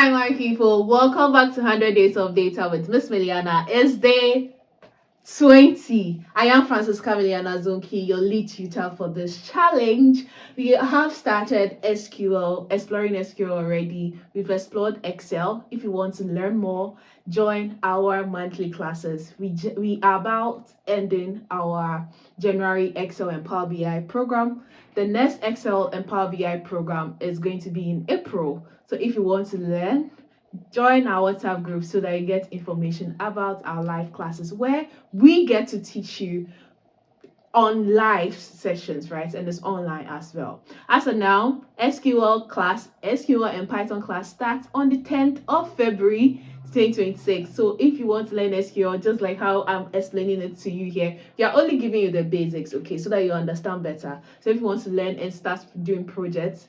Hi, my people. Welcome back to 100 Days of Data with Miss Mailiana. It's day 20. I am Francisca Mailiana Zonki, your lead tutor for this challenge. We have started SQL, exploring SQL already. We've explored Excel. If you want to learn more, join our monthly classes. We are about ending our January Excel and Power BI program. The next Excel and Power BI program is going to be in April. So if you want to learn, join our WhatsApp group so that you get information about our live classes where we get to teach you on live sessions, right? And it's online as well. As of now, SQL and Python class starts on the 10th of February 2026. So if you want to learn SQL, just like how I'm explaining it to you here, we are only giving you the basics, okay, so that you understand better. So if you want to learn and start doing projects,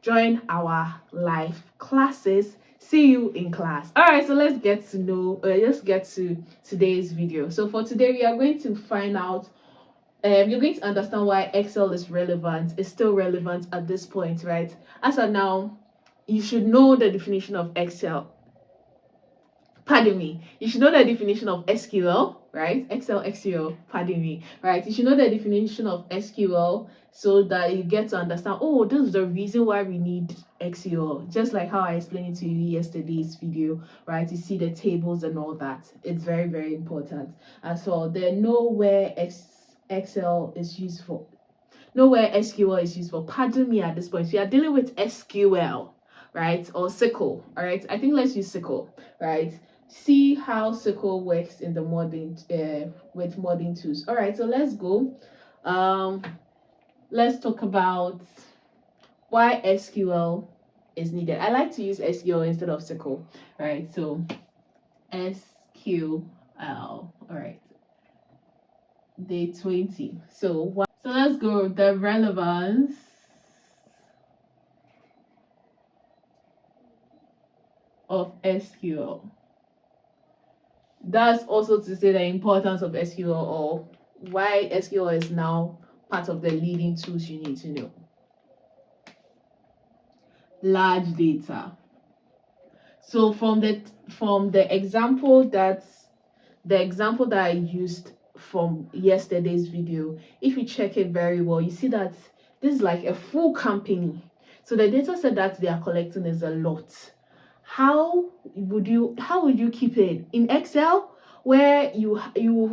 join our live classes. See you in class. All right, so let's get to today's video. So for today, we are going to find out you're going to understand why Excel is relevant. It's still relevant at this point, right? As of now, you should know the definition of Excel. Pardon me. You should know the definition of SQL, right? SQL, pardon me, right? You should know the definition of SQL so that you get to understand, oh, this is the reason why we need SQL. Just like how I explained it to you yesterday's video, right? You see the tables and all that. It's very, very important. As well, there nowhere Excel is used for. Nowhere SQL is used for. Pardon me at this point. We are dealing with SQL, right? Or SQL, all right? I think let's use SQL, right? See how SQL works in the modern with modern tools. All right, so let's go. Let's talk about why SQL is needed. I like to use SQL instead of SQL, right? So SQL, all right, day 20. So let's go. The relevance of SQL. That's also to say the importance of SQL or why SQL is now part of the leading tools you need to know. Large data. So from the example that I used from yesterday's video, if you check it very well, you see that this is like a full company. So the data set that they are collecting is a lot. How would you keep it in Excel, where you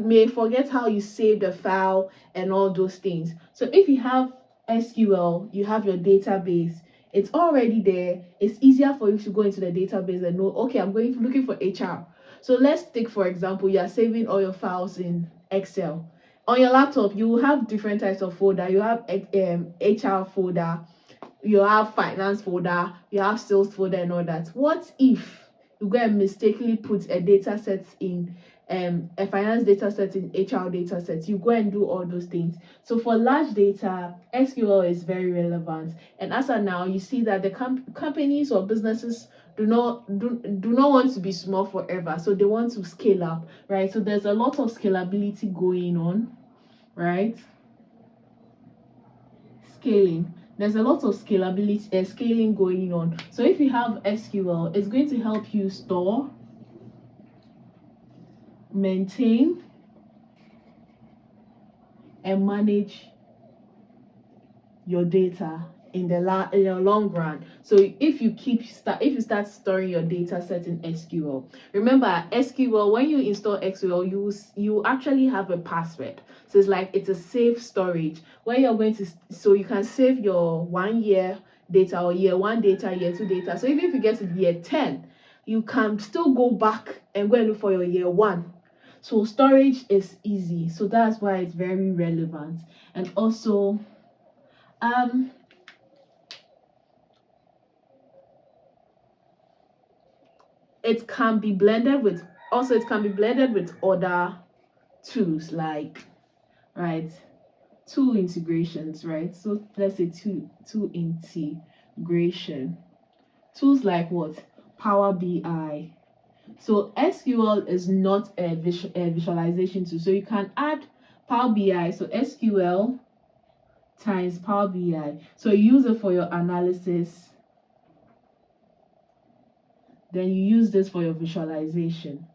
may forget how you save the file and all those things? So if you have SQL, you have your database, it's already there. It's easier for you to go into the database and know, okay, I'm looking for HR. So let's take, for example, you are saving all your files in Excel. On your laptop, you will have different types of folder. You have HR folder, you have finance folder, you have sales folder and all that. What if you go and mistakenly put a data set in a finance data set in HR data set? You go and do all those things. So for large data, SQL is very relevant. And as of now, you see that the companies or businesses do not want to be small forever, so they want to scale up, right? So there's a lot of scalability going on, right? Scaling. There's a lot of scalability scaling going on. So if you have SQL, it's going to help you store, maintain, and manage your data in the long run. So if you start storing your data set in SQL, remember SQL, when you install SQL, you actually have a password. So it's a safe storage where you're going to, so you can save your 1 year data or year 1 data, year 2 data. So even if you get to year 10, you can still go back and go and look for your year 1. So storage is easy. So that's why it's very relevant. And also it can be blended with other tools, like, right, tool integrations, right? So let's say tool integration tools like what? Power BI. So SQL is not a visualization tool, so you can add Power BI. So SQL times Power BI, so you use it for your analysis then you use this for your visualization.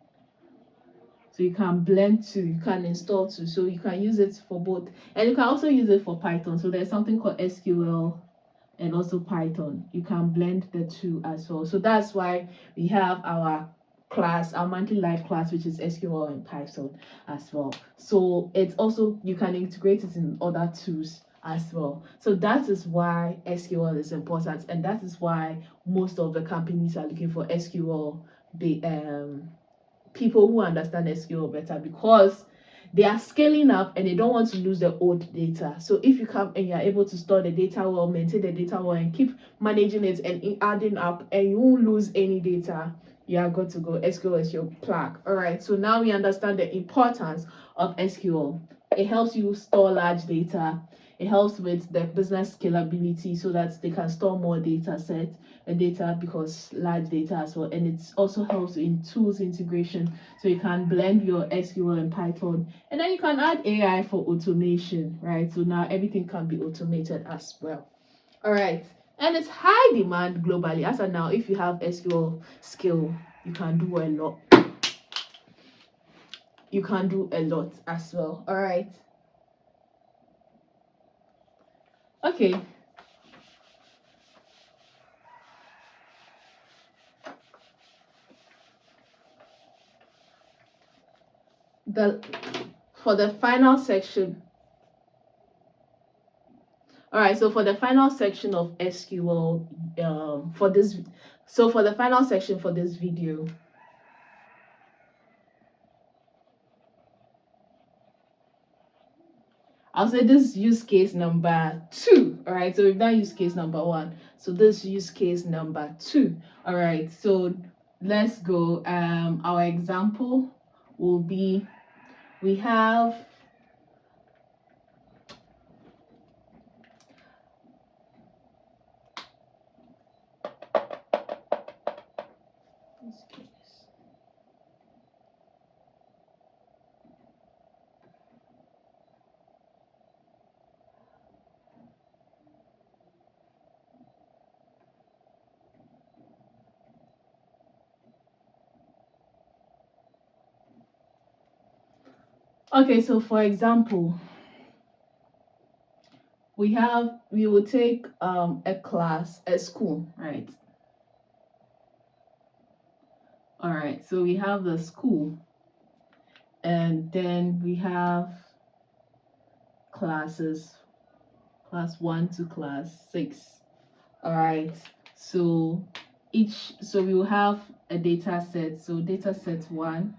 So you can blend two, you can install two, so you can use it for both, and you can also use it for Python. So there's something called SQL and also Python. You can blend the two as well. So that's why we have our class, our monthly live class, which is SQL and Python as well. So it's also, you can integrate it in other tools as well. So that is why SQL is important, and that is why most of the companies are looking for SQL people who understand SQL better, because they are scaling up and they don't want to lose the old data. So if you come and you're able to store the data well, maintain the data well, and keep managing it and adding up, and you won't lose any data, you are good to go. SQL is your plug. All right, so now we understand the importance of SQL. It helps you store large data. It helps with the business scalability so that they can store more data sets and data, because large data as well. And it also helps in tools integration, so you can blend your SQL and Python, and then you can add AI for automation, right? So now everything can be automated as well. All right, and it's high demand globally. As of now, if you have SQL skill, you can do a lot. You can do a lot as well. All right. Okay. For the final section. All right, so for the final section of SQL, for the final section for this video, I'll say this use case number 2. All right, so we've done use case number 1. So this use case number 2. All right, so let's go. Our example will be, we have okay, so for example, we will take a class, a school, right? All right, so we have the school, and then we have classes, class 1 to class 6. All right, so we will have a data set. So data set 1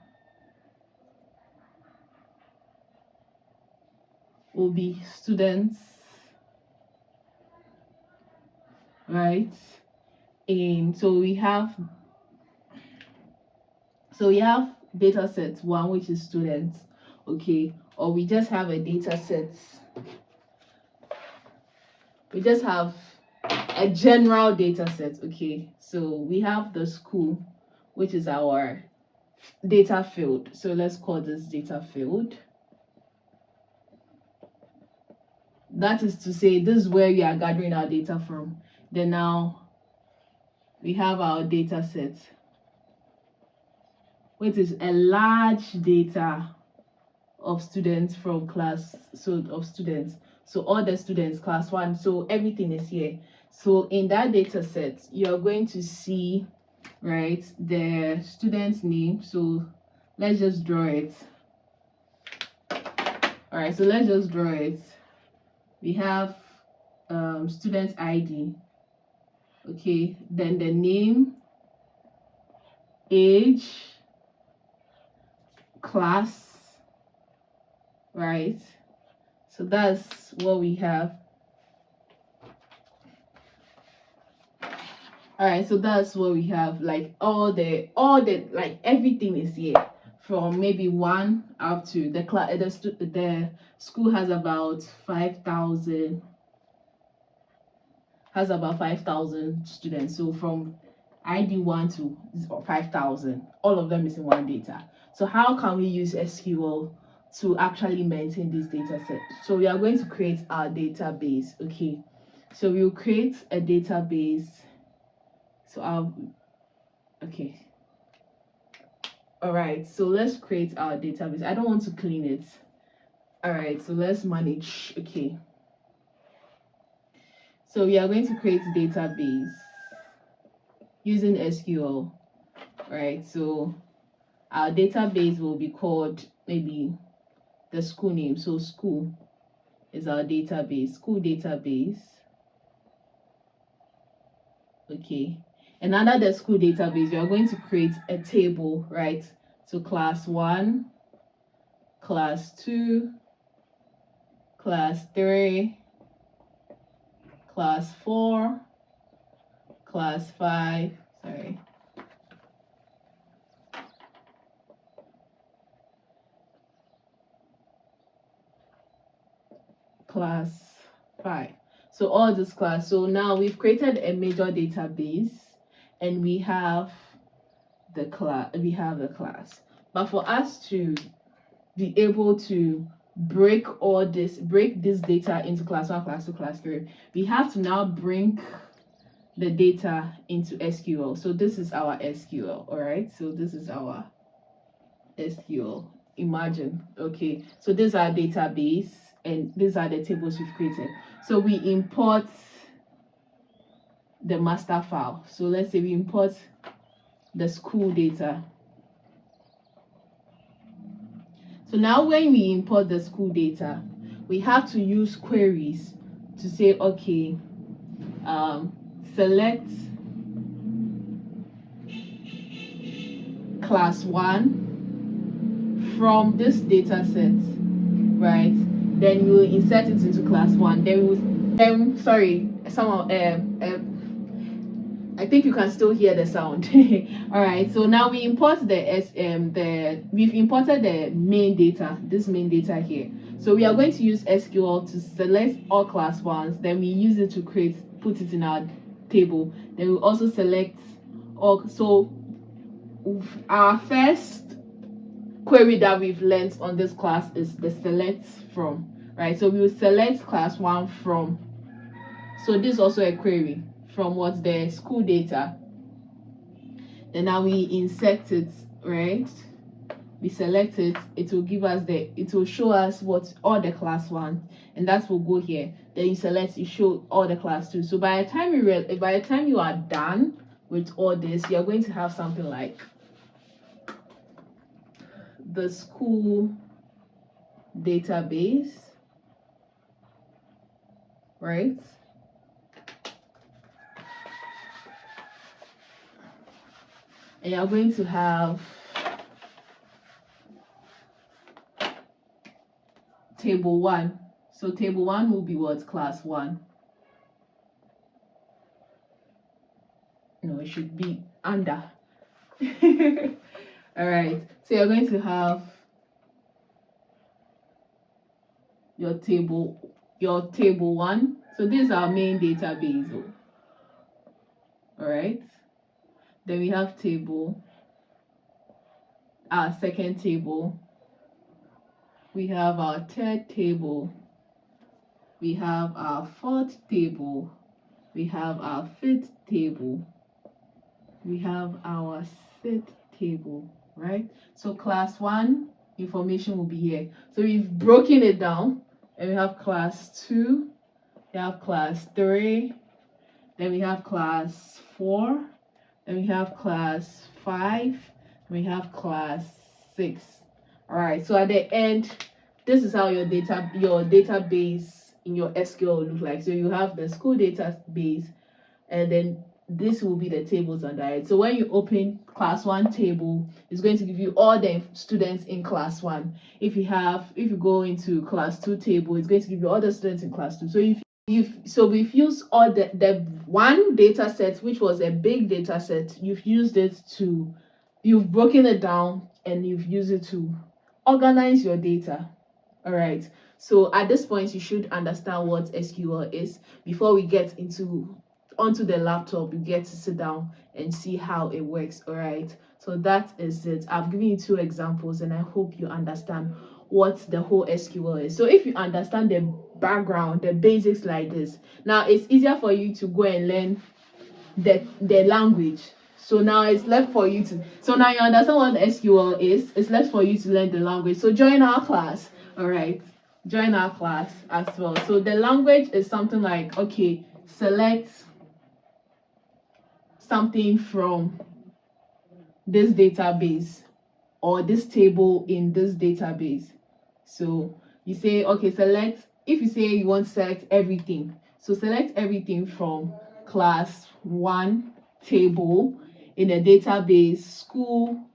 will be students, right? And so we have data set 1, which is students, okay? Or we just have a data set. We just have a general data set, okay? So we have the school, which is our data field. So let's call this data field. That is to say, this is where we are gathering our data from. Then now we have our data set, which is a large data of students from class, so all the students, class 1, so everything is here. So in that data set, you're going to see, right, the student's name. So let's just draw it. All right, so let's just draw it. We have student ID, okay, then the name, age, class, right? So that's what we have. All right, so that's what we have. Like all the like everything is here, from maybe 1 up to the class. The school has about 5,000 students. So from ID 1 to 5,000, all of them is in one data. So how can we use SQL to actually maintain this data set? So we are going to create our database, okay? So we'll create a database. So Okay. All right, so let's create our database. I don't want to clean it. All right, so let's manage. Okay, so we are going to create database using SQL. All right, so our database will be called maybe the school name. So school is our database, school database. Okay, and under the school database, we are going to create a table, right? So class 1, class 2, class 3, class 4, class 5, sorry, class 5. So all this class. So now we've created a major database and we have the class. But for us to be able to break this data into class 1, class 2, class 3, we have to now bring the data into SQL. So this is our SQL, all right? So this is our SQL. Imagine, okay? So this is our database and these are the tables we've created. So we import the master file. So let's say we import the school data. So now when we import the school data, we have to use queries to say, okay, select class 1 from this data set, right? Then we will insert it into class 1. Then we will, sorry, someone, I think you can still hear the sound. All right, so now we import we've imported the main data, this main data here. So we are going to use SQL to select all class 1s, then we use it to put it in our table. Then we also select all. So our first query that we've learned on this class is the select from, right? So we will select class 1 from. So this is also a query from what's the school data. Then now we insert it, right? We select it, it will show us what all the class 1, and that will go here. Then you select, you show all the class 2. So by the time you are done with all this, you're going to have something like the school database, right? And you're going to have table 1. So table 1 will be what? Class 1. No, it should be under. All right, so you're going to have your table 1. So this is our main database. All right, then we have our second table, we have our third table, we have our fourth table, we have our fifth table, we have our sixth table, right? So class 1 information will be here. So we've broken it down, and we have class 2, we have class 3, then we have class 4, then we have class 5, we have class 6. All right, so at the end, this is how your database in your SQL will look like. So you have the school database, and then this will be the tables under it. So when you open class 1 table, it's going to give you all the students in class 1. If you go into class 2 table, it's going to give you all the students in class 2. So we've used all the one data set, which was a big data set. You've broken it down and you've used it to organize your data. All right, so at this point you should understand what SQL is. Before we get onto the laptop, you get to sit down and see how it works. All right, so that is it. I've given you 2 examples and I hope you understand what the whole SQL is. So if you understand the background, the basics like this, now it's easier for you to go and learn the language. So now it's left for you to, so now you understand what SQL is. It's left for you to learn the language. So join our class. All right. Join our class as well. So the language is something like, okay, select something from this database or this table in this database. So you say, okay, select, if you say you want to select everything, so select everything from class 1 table in a database, school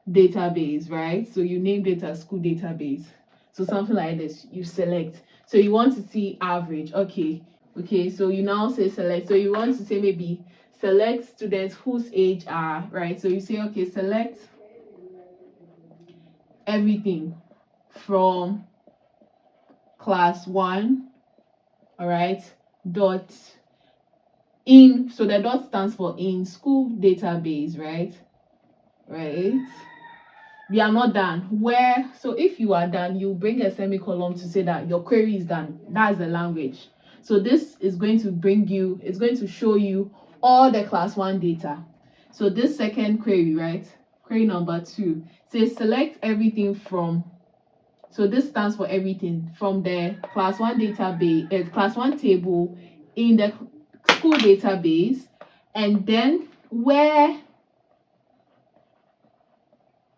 database, right? So you named it as school database. So something like this, you select. So you want to see average. Okay, so you now say select. So you want to say maybe select students whose age are, right? So you say, okay, select everything from class 1, all right, dot in, so the dot stands for in school database, right? We are not done. Where, so if you are done, you bring a semicolon to say that your query is done. That's the language. So this is going to bring you, it's going to show you all the class 1 data. So this second query, right, query number 2 says select everything from, so this stands for everything from the class 1 database, class 1 table in the school database, and then where,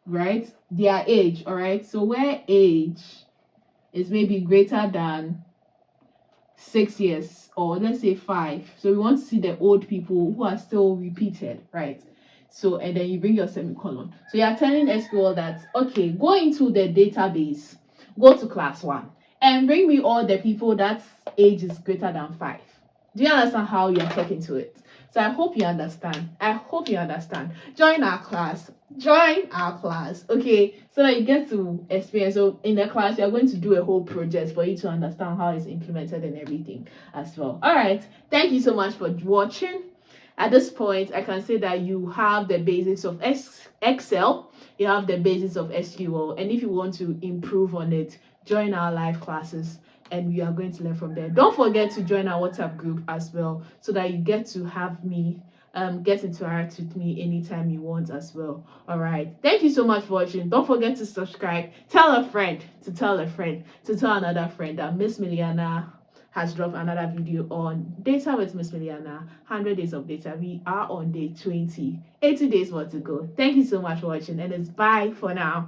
right, their age. All right, so where age is maybe greater than 6 years, or let's say 5. So we want to see the old people who are still repeated, right? So, and then you bring your semicolon. So you are telling SQL that, okay, go into the database, go to class 1 and bring me all the people that's age is greater than 5. Do you understand how you're talking to it? So I hope you understand. Join our class. Okay, so that you get to experience. So in the class, you're going to do a whole project for you to understand how it's implemented and everything as well. All right. Thank you so much for watching. At this point, I can say that you have the basics of Excel, you have the basics of SQL, and if you want to improve on it, join our live classes and we are going to learn from there. Don't forget to join our WhatsApp group as well, so that you get to have me get interact with me anytime you want as well. All right, thank you so much for watching. Don't forget to subscribe, tell a friend to tell a friend to tell another friend that Miss Mailiana has dropped another video on Data with Miss Mailiana, 100 days of data. We are on day 20, 80 days more to go. Thank you so much for watching, and it's bye for now.